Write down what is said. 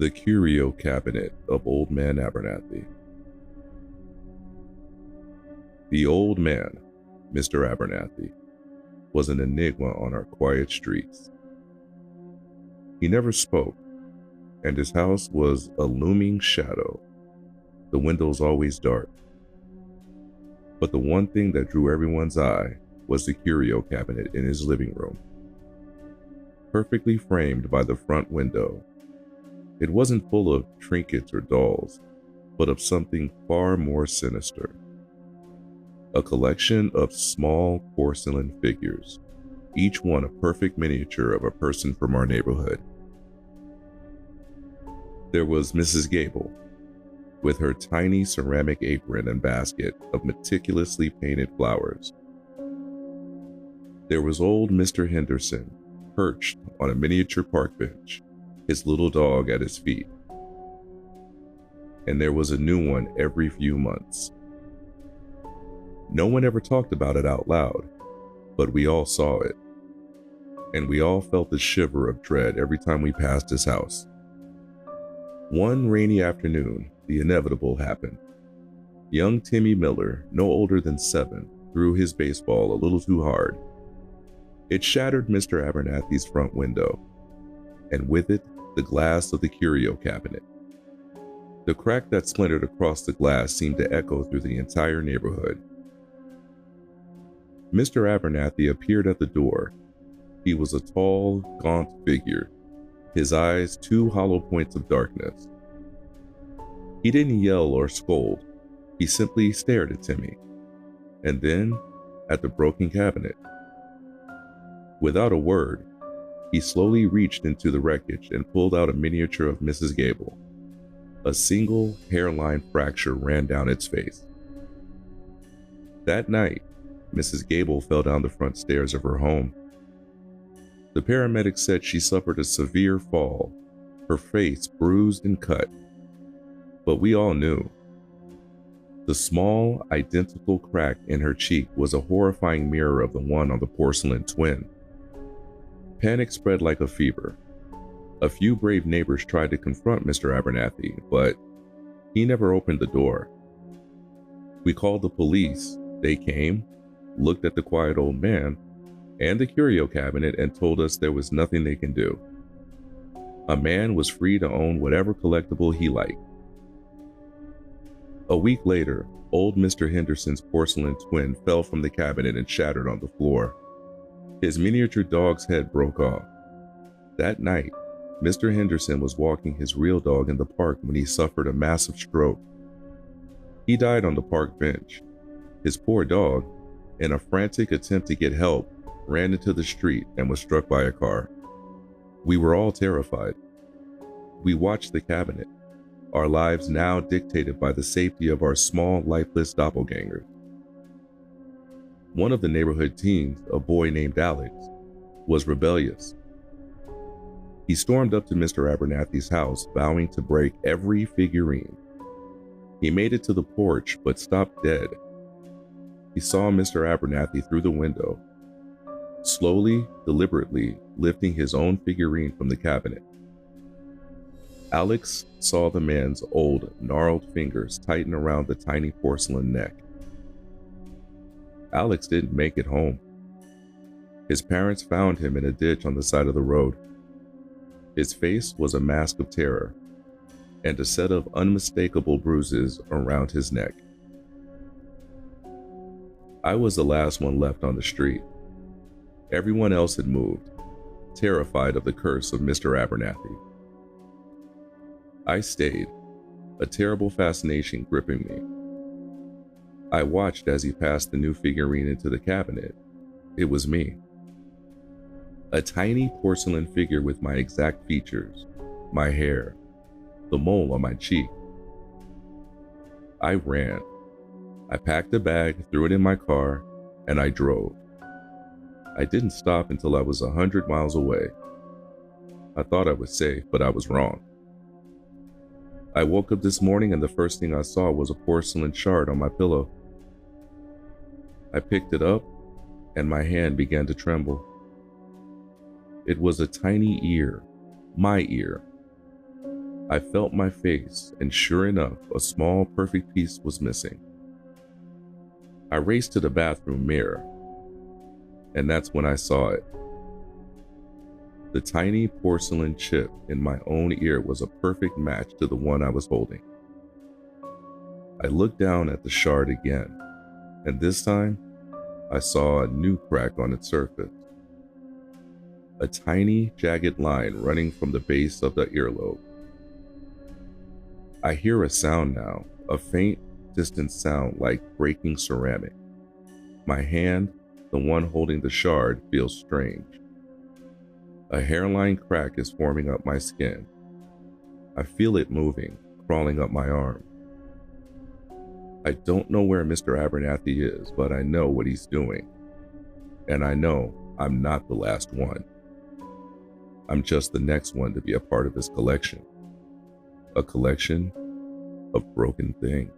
The Curio cabinet of Old Man Abernathy. The old man, Mr. Abernathy, was an enigma on our quiet streets. He never spoke, and his house was a looming shadow, the windows always dark. But the one thing that drew everyone's eye was the curio cabinet in his living room. Perfectly framed by the front window, it wasn't full of trinkets or dolls, but of something far more sinister. A collection of small porcelain figures, each one a perfect miniature of a person from our neighborhood. There was Mrs. Gable, with her tiny ceramic apron and basket of meticulously painted flowers. There was old Mr. Henderson, perched on a miniature park bench, his little dog at his feet. And there was a new one every few months. No one ever talked about it out loud, but we all saw it. And we all felt the shiver of dread every time we passed his house. One rainy afternoon, the inevitable happened. Young Timmy Miller, no older than 7, threw his baseball a little too hard. It shattered Mr. Abernathy's front window, and with it, the glass of the curio cabinet. The crack that splintered across the glass seemed to echo through the entire neighborhood. Mr. Abernathy appeared at the door. He was a tall, gaunt figure, his eyes 2 hollow points of darkness. He didn't yell or scold. He simply stared at Timmy, and then at the broken cabinet. Without a word, he slowly reached into the wreckage and pulled out a miniature of Mrs. Gable. A single hairline fracture ran down its face. That night, Mrs. Gable fell down the front stairs of her home. The paramedics said she suffered a severe fall, her face bruised and cut. But we all knew. The small, identical crack in her cheek was a horrifying mirror of the one on the porcelain twin. Panic spread like a fever. A few brave neighbors tried to confront Mr. Abernathy, but he never opened the door. We called the police. They came, looked at the quiet old man and the curio cabinet, and told us there was nothing they can do. A man was free to own whatever collectible he liked. A week later, old Mr. Henderson's porcelain twin fell from the cabinet and shattered on the floor. His miniature dog's head broke off. That night, Mr. Henderson was walking his real dog in the park when he suffered a massive stroke. He died on the park bench. His poor dog, in a frantic attempt to get help, ran into the street and was struck by a car. We were all terrified. We watched the cabinet, our lives now dictated by the safety of our small, lifeless doppelgangers. One of the neighborhood teens, a boy named Alex, was rebellious. He stormed up to Mr. Abernathy's house, vowing to break every figurine. He made it to the porch, but stopped dead. He saw Mr. Abernathy through the window, slowly, deliberately lifting his own figurine from the cabinet. Alex saw the man's old, gnarled fingers tighten around the tiny porcelain neck. Alex didn't make it home. His parents found him in a ditch on the side of the road. His face was a mask of terror, and a set of unmistakable bruises around his neck. I was the last one left on the street. Everyone else had moved, terrified of the curse of Mr. Abernathy. I stayed, a terrible fascination gripping me. I watched as he passed the new figurine into the cabinet. It was me. A tiny porcelain figure with my exact features, my hair, the mole on my cheek. I ran. I packed a bag, threw it in my car, and I drove. I didn't stop until I was 100 miles away. I thought I was safe, but I was wrong. I woke up this morning and the first thing I saw was a porcelain shard on my pillow. I picked it up and my hand began to tremble. It was a tiny ear, my ear. I felt my face, and sure enough, a small, perfect piece was missing. I raced to the bathroom mirror, and that's when I saw it. The tiny porcelain chip in my own ear was a perfect match to the one I was holding. I looked down at the shard again, and this time, I saw a new crack on its surface. A tiny, jagged line running from the base of the earlobe. I hear a sound now, a faint, distant sound like breaking ceramic. My hand, the one holding the shard, feels strange. A hairline crack is forming up my skin. I feel it moving, crawling up my arm. I don't know where Mr. Abernathy is, but I know what he's doing. And I know I'm not the last one. I'm just the next one to be a part of his collection. A collection of broken things.